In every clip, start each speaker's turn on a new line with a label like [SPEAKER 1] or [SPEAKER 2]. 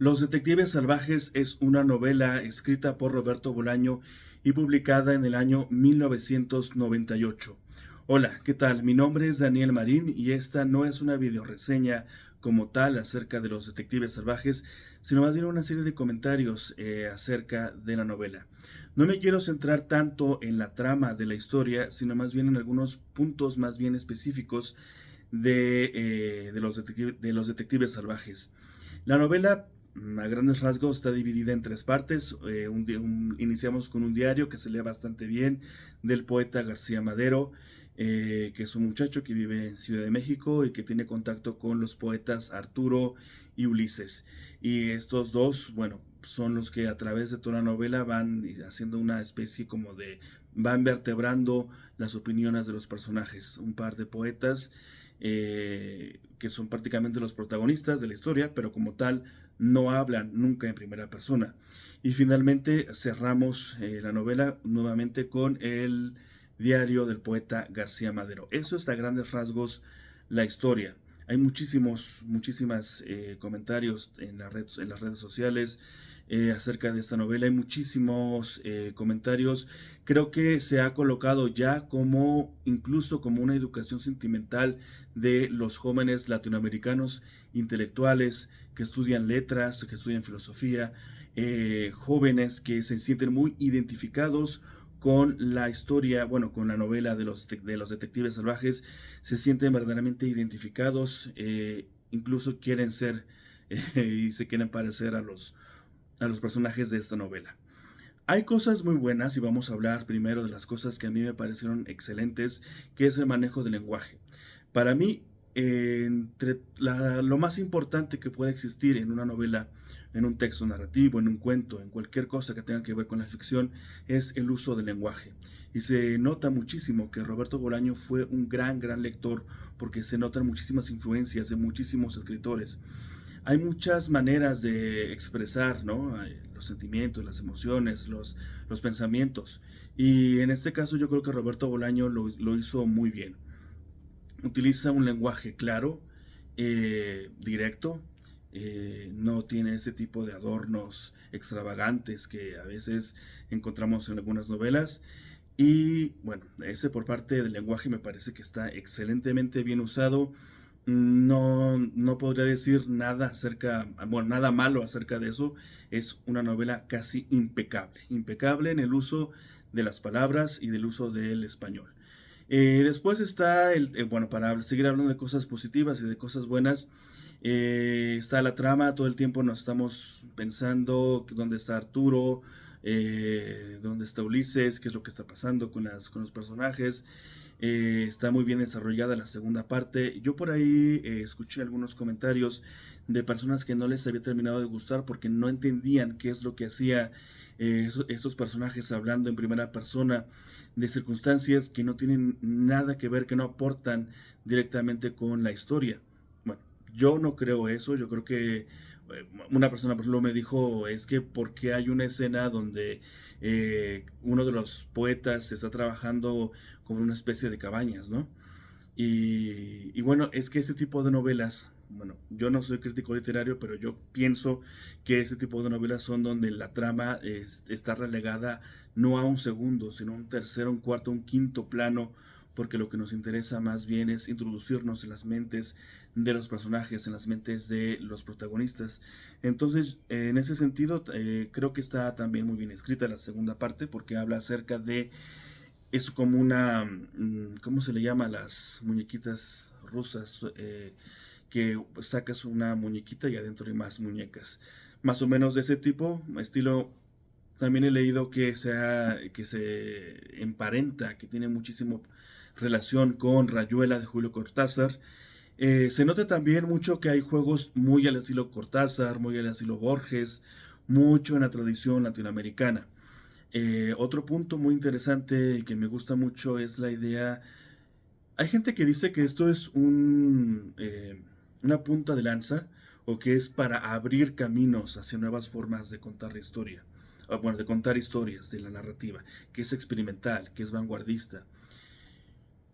[SPEAKER 1] Los Detectives Salvajes es una novela escrita por Roberto Bolaño y publicada en el año 1998. Hola, ¿qué tal? Mi nombre es Daniel Marín y esta no es una videoreseña como tal acerca de los Detectives Salvajes, sino más bien una serie de comentarios acerca de la novela. No me quiero centrar tanto en la trama de la historia, sino más bien en algunos puntos más bien específicos de los Detectives Salvajes. La novela, a grandes rasgos, está dividida en tres partes. Iniciamos con un diario que se lee bastante bien del poeta García Madero, que es un muchacho que vive en Ciudad de México y que tiene contacto con los poetas Arturo y Ulises. Y estos dos, bueno, son los que a través de toda la novela van haciendo una especie como de van vertebrando las opiniones de los personajes. Un par de poetas que son prácticamente los protagonistas de la historia, pero como tal no hablan nunca en primera persona. Y finalmente cerramos la novela nuevamente con el diario del poeta García Madero. Eso es a grandes rasgos la historia. Hay muchísimas comentarios en las redes sociales acerca de esta novela. Hay muchísimos comentarios. Creo que se ha colocado ya como, incluso como una educación sentimental de los jóvenes latinoamericanos intelectuales que estudian letras, que estudian filosofía, jóvenes que se sienten muy identificados con la historia, bueno, con la novela de los detectives salvajes, se sienten verdaderamente identificados, incluso quieren ser y se quieren parecer a los personajes de esta novela. Hay cosas muy buenas y vamos a hablar primero de las cosas que a mí me parecieron excelentes, que es el manejo del lenguaje. Para mí, lo más importante que puede existir en una novela, en un texto narrativo, en un cuento, en cualquier cosa que tenga que ver con la ficción, es el uso del lenguaje. Y se nota muchísimo que Roberto Bolaño fue un gran lector, porque se notan muchísimas influencias de muchísimos escritores. Hay muchas maneras de expresar, ¿no? Los sentimientos, las emociones, los pensamientos. Y en este caso yo creo que Roberto Bolaño lo hizo muy bien. Utiliza un lenguaje claro, directo, no tiene ese tipo de adornos extravagantes que a veces encontramos en algunas novelas. Y bueno, ese por parte del lenguaje me parece que está excelentemente bien usado. No podría decir nada acerca, bueno, nada malo acerca de eso. Es una novela casi impecable, impecable en el uso de las palabras y del uso del español. Después está bueno, para seguir hablando de cosas positivas y de cosas buenas, está la trama. Todo el tiempo nos estamos pensando dónde está Arturo, dónde está Ulises, qué es lo que está pasando con los personajes. Está muy bien desarrollada la segunda parte. Yo por ahí escuché algunos comentarios de personas que no les había terminado de gustar porque no entendían qué es lo que hacía estos personajes hablando en primera persona de circunstancias que no tienen nada que ver, que no aportan directamente con la historia. Bueno, yo no creo eso. Yo creo que una persona, por ejemplo, me dijo, es que porque hay una escena donde uno de los poetas está trabajando como una especie de cabañas, ¿no? Y bueno, es que ese tipo de novelas, bueno, yo no soy crítico literario, pero yo pienso que ese tipo de novelas son donde la trama está relegada no a un segundo, sino a un tercero, un cuarto, un quinto plano, porque lo que nos interesa más bien es introducirnos en las mentes de los personajes, en las mentes de los protagonistas. Entonces, en ese sentido, creo que está también muy bien escrita la segunda parte, porque habla acerca de es como una, ¿cómo se le llama a las muñequitas rusas? Que sacas una muñequita y adentro hay más muñecas. Más o menos de ese tipo, estilo. También he leído que se emparenta, que tiene muchísimo relación con Rayuela de Julio Cortázar. Se nota también mucho que hay juegos muy al estilo Cortázar, muy al estilo Borges, mucho en la tradición latinoamericana. Otro punto muy interesante que me gusta mucho es la idea. Hay gente que dice que esto es una punta de lanza o que es para abrir caminos hacia nuevas formas de contar la historia. Bueno, de contar historias, de la narrativa, que es experimental, que es vanguardista.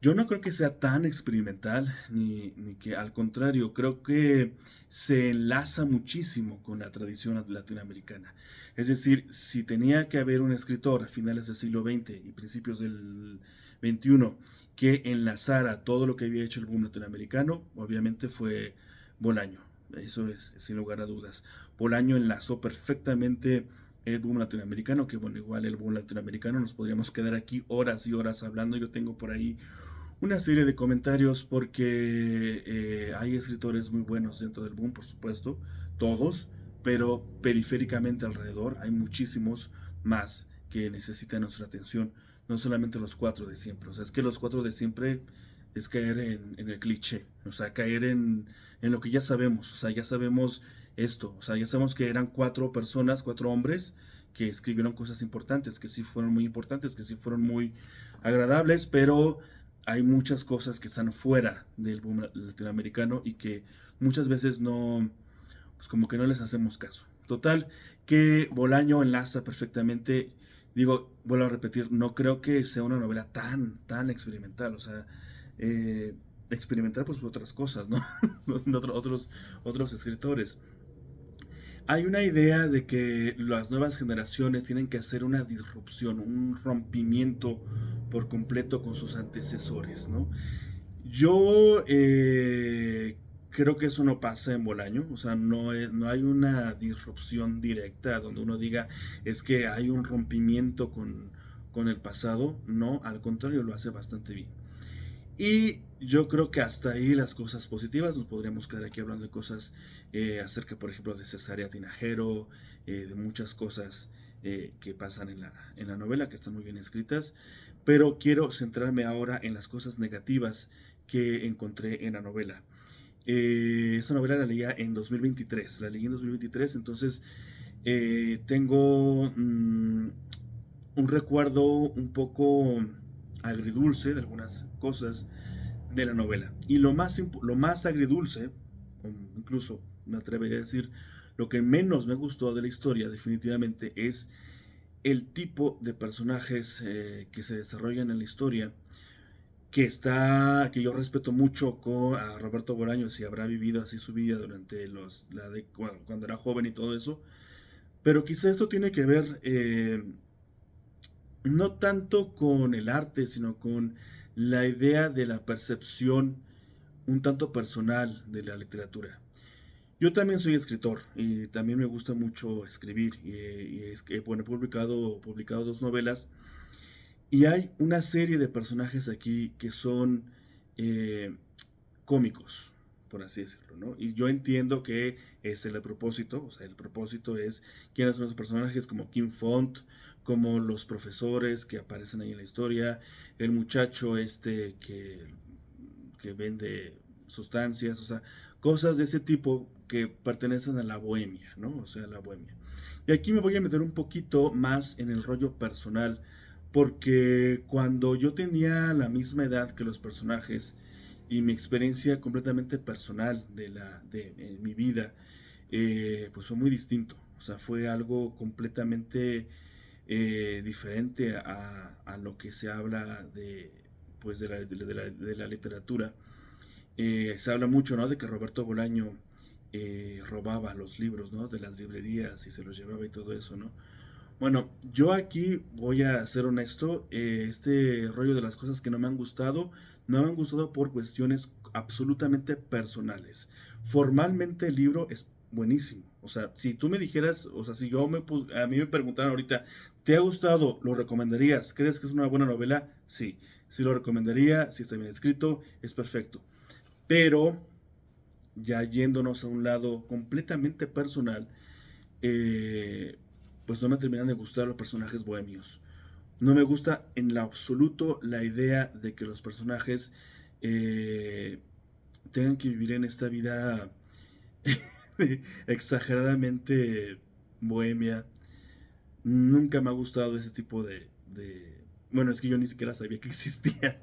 [SPEAKER 1] Yo no creo que sea tan experimental, ni que al contrario, creo que se enlaza muchísimo con la tradición latinoamericana. Es decir, si tenía que haber un escritor a finales del siglo XX y principios del XXI que enlazara todo lo que había hecho el boom latinoamericano, obviamente fue Bolaño. Eso es sin lugar a dudas. Bolaño enlazó perfectamente el boom latinoamericano, que bueno, igual el boom latinoamericano nos podríamos quedar aquí horas y horas hablando. Yo tengo por ahí una serie de comentarios porque hay escritores muy buenos dentro del boom, por supuesto, todos, pero periféricamente alrededor hay muchísimos más que necesitan nuestra atención, no solamente los cuatro de siempre. O sea, es que los cuatro de siempre es caer en el cliché, o sea, caer en lo que ya sabemos, o sea, ya sabemos esto, o sea, ya sabemos que eran cuatro personas, cuatro hombres que escribieron cosas importantes, que sí fueron muy importantes, que sí fueron muy agradables, pero hay muchas cosas que están fuera del boom latinoamericano y que muchas veces no, pues como que no les hacemos caso. Total, que Bolaño enlaza perfectamente, digo, vuelvo a repetir, no creo que sea una novela tan experimental, o sea, eh, experimental pues por otras cosas, ¿no? Otros escritores. Hay una idea de que las nuevas generaciones tienen que hacer una disrupción, un rompimiento por completo con sus antecesores, ¿no? Yo creo que eso no pasa en Bolaño, o sea, no hay una disrupción directa donde uno diga es que hay un rompimiento con el pasado, no, al contrario, lo hace bastante bien. Y yo creo que hasta ahí las cosas positivas. Nos podríamos quedar aquí hablando de cosas acerca, por ejemplo, de Cesárea Tinajero, de muchas cosas que pasan en la novela, que están muy bien escritas. Pero quiero centrarme ahora en las cosas negativas que encontré en la novela. Esta novela la leía en 2023, la leí en 2023, entonces tengo un recuerdo un poco agridulce de algunas cosas de la novela. Y lo más agridulce, incluso me atrevería a decir, lo que menos me gustó de la historia definitivamente es el tipo de personajes que se desarrollan en la historia, que yo respeto mucho a Roberto Bolaños y habrá vivido así su vida durante cuando era joven y todo eso, pero quizá esto tiene que ver no tanto con el arte, sino con la idea de la percepción un tanto personal de la literatura. Yo también soy escritor y también me gusta mucho escribir bueno, he publicado dos novelas y hay una serie de personajes aquí que son eh, cómicos, por así decirlo, ¿no? Y yo entiendo que es el propósito, o sea, el propósito es quiénes son los personajes como Kim Font, como los profesores que aparecen ahí en la historia, el muchacho este que vende sustancias, o sea, cosas de ese tipo que pertenecen a la bohemia, ¿no? O sea, la bohemia. Y aquí me voy a meter un poquito más en el rollo personal, porque cuando yo tenía la misma edad que los personajes y mi experiencia completamente personal de mi vida, pues fue muy distinto. O sea, fue algo completamente diferente a lo que se habla pues de la literatura. Se habla mucho, ¿no? De que Roberto Bolaño robaba los libros, ¿no? De las librerías y se los llevaba y todo eso, ¿no? Bueno, yo aquí voy a ser honesto, este rollo de las cosas que no me han gustado por cuestiones absolutamente personales. Formalmente el libro es buenísimo. O sea, si tú me dijeras, o sea, si a mí me preguntaran ahorita, ¿te ha gustado? ¿Lo recomendarías? ¿Crees que es una buena novela? Sí, sí lo recomendaría, si está bien escrito, es perfecto. Pero ya yéndonos a un lado completamente personal, eh, pues no me terminan de gustar los personajes bohemios. No me gusta en lo absoluto la idea de que los personajes eh, tengan que vivir en esta vida exageradamente bohemia. Nunca me ha gustado ese tipo Bueno, es que yo ni siquiera sabía que existía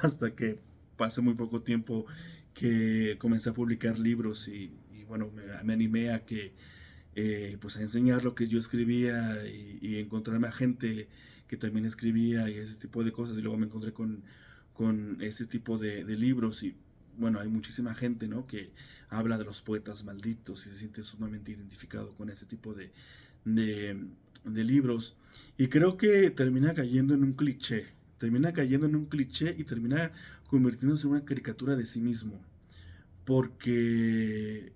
[SPEAKER 1] hasta que pasé muy poco tiempo que comencé a publicar libros y bueno, me animé a que pues a enseñar lo que yo escribía y encontrarme a gente que también escribía y ese tipo de cosas y luego me encontré con ese tipo de libros. Y bueno, hay muchísima gente, ¿no?, que habla de los poetas malditos y se siente sumamente identificado con ese tipo de, de libros. Y creo que termina cayendo en un cliché. Termina cayendo en un cliché y termina convirtiéndose en una caricatura de sí mismo. Porque,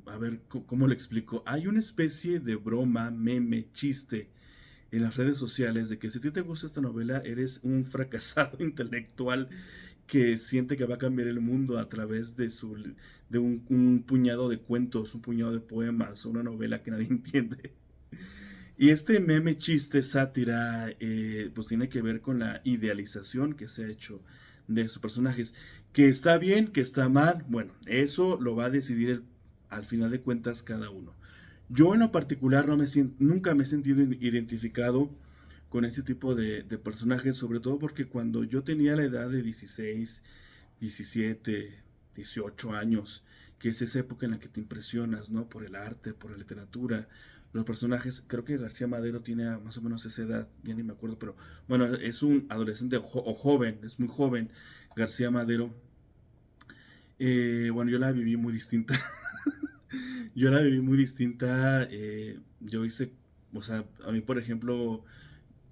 [SPEAKER 1] a ver, ¿cómo lo explico? Hay una especie de broma, meme, chiste en las redes sociales de que si a ti te gusta esta novela, eres un fracasado intelectual que siente que va a cambiar el mundo a través de un puñado de cuentos, un puñado de poemas, una novela que nadie entiende. Y este meme, chiste, sátira, pues tiene que ver con la idealización que se ha hecho de sus personajes. Que está bien, que está mal, bueno, eso lo va a decidir al final de cuentas cada uno. Yo en lo particular nunca me he sentido identificado con ese tipo de personajes, sobre todo porque cuando yo tenía la edad de 16, 17, 18 años, que es esa época en la que te impresionas, ¿no? Por el arte, por la literatura, los personajes, creo que García Madero tiene más o menos esa edad, ya ni me acuerdo, pero bueno, es un adolescente o joven, es muy joven García Madero. Bueno, yo la viví muy distinta. Yo la viví muy distinta. Yo hice, o sea, a mí, por ejemplo,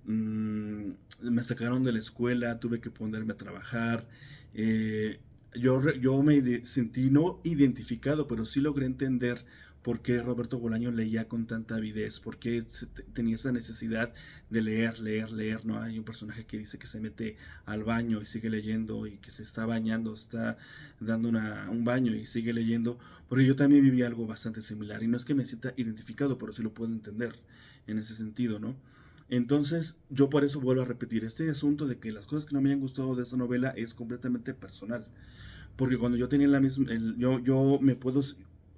[SPEAKER 1] mm, me sacaron de la escuela, tuve que ponerme a trabajar. Yo sentí no identificado, pero sí logré entender por qué Roberto Bolaño leía con tanta avidez, por qué tenía esa necesidad de leer, leer, leer. ¿No? Hay un personaje que dice que se mete al baño y sigue leyendo, y que se está bañando, está dando un baño y sigue leyendo, porque yo también viví algo bastante similar. Y no es que me sienta identificado, pero sí lo puedo entender en ese sentido, ¿no? Entonces, yo por eso vuelvo a repetir, este asunto de que las cosas que no me hayan gustado de esta novela es completamente personal. Porque cuando yo tenía la misma, yo me puedo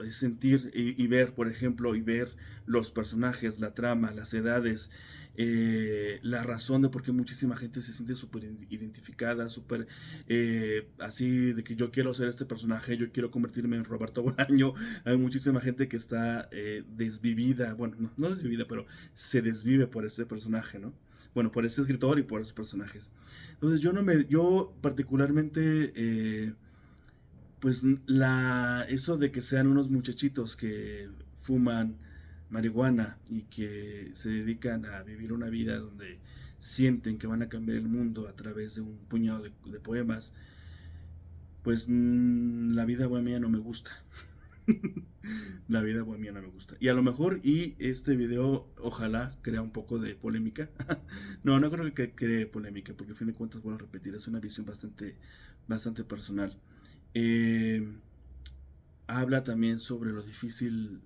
[SPEAKER 1] sentir y ver, por ejemplo, y ver los personajes, la trama, las edades, la razón de por qué muchísima gente se siente súper identificada, súper así de que yo quiero ser este personaje, yo quiero convertirme en Roberto Bolaño. Hay muchísima gente que está desvivida, bueno, no desvivida, pero se desvive por ese personaje, ¿no? Bueno, por ese escritor y por esos personajes. Entonces yo particularmente, pues eso de que sean unos muchachitos que fuman marihuana y que se dedican a vivir una vida donde sienten que van a cambiar el mundo a través de un puñado de poemas, pues la vida bohemia no me gusta. La vida bohemia no me gusta. Y a lo mejor, y este video, ojalá crea un poco de polémica. No, no creo que cree polémica, porque a fin de cuentas, vuelvo a repetir, es una visión bastante personal. Eh, Habla también sobre lo difícil.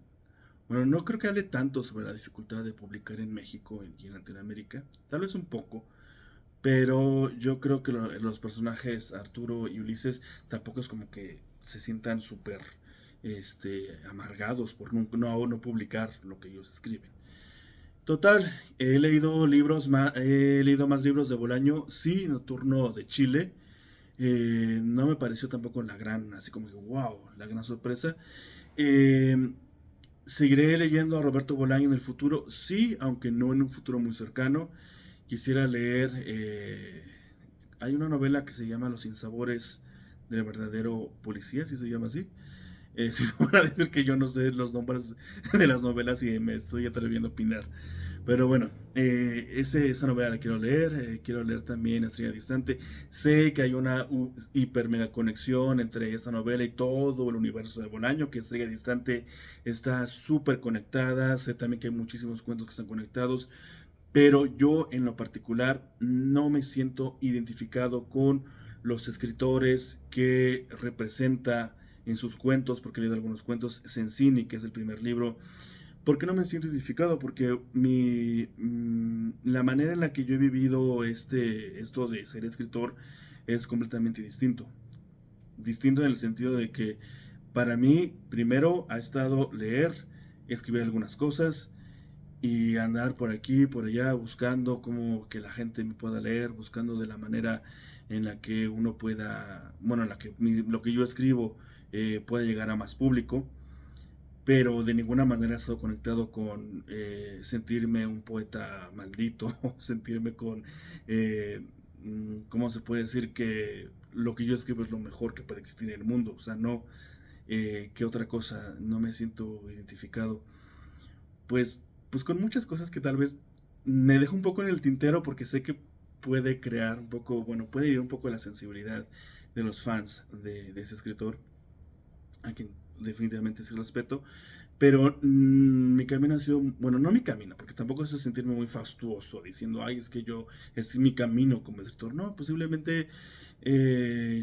[SPEAKER 1] Bueno, no creo que hable tanto sobre la dificultad de publicar en México y en Latinoamérica. Tal vez un poco. Pero yo creo que los personajes Arturo y Ulises tampoco es como que se sientan súper amargados por no publicar lo que ellos escriben. Total, he leído más libros de Bolaño, sí, Nocturno de Chile. No me pareció tampoco la gran, así como que wow, la gran sorpresa. Eh, Seguiré leyendo a Roberto Bolaño en el futuro, sí, aunque no en un futuro muy cercano. Quisiera leer, hay una novela que se llama Los sinsabores del verdadero policía, si se llama así. Si me van a decir que yo no sé los nombres de las novelas y me estoy atreviendo a opinar. Pero bueno, esa novela la quiero leer también Estrella Distante. Sé que hay una hiper mega conexión entre esta novela y todo el universo de Bolaño, que Estrella Distante está súper conectada. Sé también que hay muchísimos cuentos que están conectados, pero yo en lo particular no me siento identificado con los escritores que representa en sus cuentos, porque he leído algunos cuentos. Sensini, que es el primer libro. ¿Por qué no me siento identificado? Porque la manera en la que yo he vivido esto de ser escritor es completamente distinto. Distinto en el sentido de que para mí primero ha estado leer, escribir algunas cosas y andar por aquí, por allá, buscando cómo que la gente me pueda leer, buscando de la manera en la que uno pueda, bueno, en la que lo que yo escribo pueda llegar a más público, pero de ninguna manera he estado conectado con sentirme un poeta maldito, o sentirme con ¿cómo se puede decir que lo que yo escribo es lo mejor que puede existir en el mundo? O sea, no, ¿qué otra cosa? No me siento identificado. Pues, pues con muchas cosas que tal vez me dejo un poco en el tintero porque sé que puede crear un poco, bueno, puede ir un poco la sensibilidad de los fans de ese escritor, a quien definitivamente sí respeto, pero mi camino ha sido, bueno, no mi camino, porque tampoco es sentirme muy fastuoso diciendo, ay, es que yo, es mi camino como escritor. No, posiblemente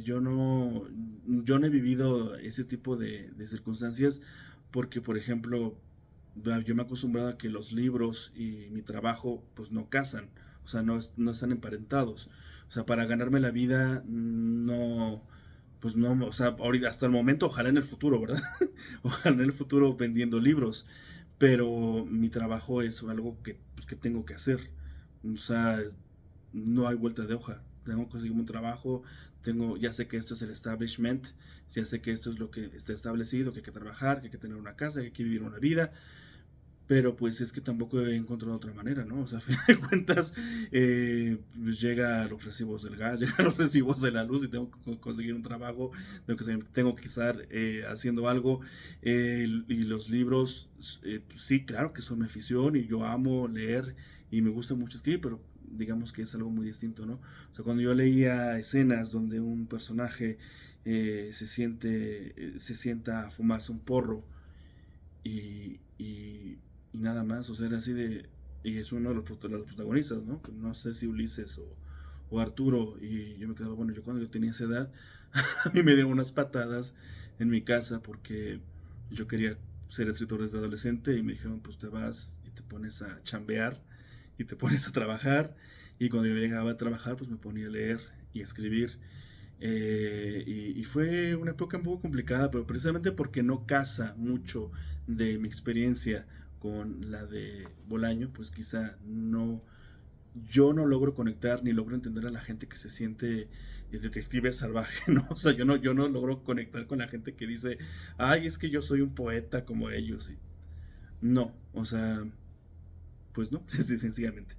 [SPEAKER 1] yo no he vivido ese tipo de circunstancias porque, por ejemplo, yo me he acostumbrado a que los libros y mi trabajo pues no casan, o sea, no están emparentados. O sea, para ganarme la vida no, pues no, o sea, ahorita hasta el momento, ojalá en el futuro, ¿verdad? Ojalá en el futuro vendiendo libros, pero mi trabajo es algo que, pues, que tengo que hacer. O sea, no hay vuelta de hoja. Tengo que conseguir un trabajo, ya sé que esto es el establishment, ya sé que esto es lo que está establecido, que hay que trabajar, que hay que tener una casa, que hay que vivir una vida, pero pues es que tampoco he encontrado otra manera, ¿no? O sea, a fin de cuentas, pues llega los recibos del gas, llegan los recibos de la luz y tengo que conseguir un trabajo, tengo que estar haciendo algo. Y los libros, pues sí, claro que son mi afición y yo amo leer y me gusta mucho escribir, pero digamos que es algo muy distinto, ¿no? O sea, cuando yo leía escenas donde un personaje se sienta a fumarse un porro y nada más, o sea, era así de, y es uno de los protagonistas, ¿no? No sé si Ulises o Arturo, y yo me quedaba, bueno, yo cuando yo tenía esa edad, a mí me dieron unas patadas en mi casa porque yo quería ser escritor desde adolescente y me dijeron, pues te vas y te pones a chambear y te pones a trabajar, y cuando yo llegaba a trabajar, pues me ponía a leer y a escribir. Y fue una época un poco complicada, pero precisamente porque no casa mucho de mi experiencia con la de Bolaño, pues quizá no, yo no logro conectar ni logro entender a la gente que se siente detective salvaje, ¿no? O sea, yo no logro conectar con la gente que dice, ay, es que yo soy un poeta como ellos. Y no, o sea, pues no, sencillamente.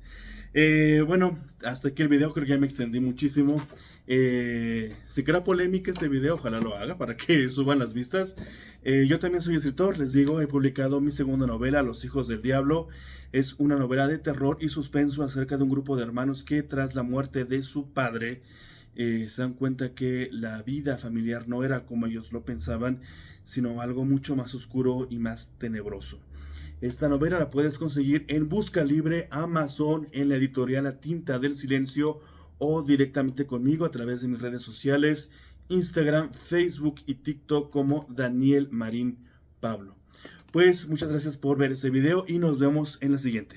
[SPEAKER 1] Bueno, hasta aquí el video, creo que ya me extendí muchísimo. Si crea polémica este video, ojalá lo haga para que suban las vistas. Yo también soy escritor, les digo, he publicado mi segunda novela, Los Hijos del Diablo. Es una novela de terror y suspenso acerca de un grupo de hermanos que tras la muerte de su padre se dan cuenta que la vida familiar no era como ellos lo pensaban, sino algo mucho más oscuro y más tenebroso. Esta novela la puedes conseguir en Busca Libre, Amazon, en la editorial La Tinta del Silencio o directamente conmigo a través de mis redes sociales, Instagram, Facebook y TikTok como Daniel Marín Pablo. Pues muchas gracias por ver este video y nos vemos en la siguiente.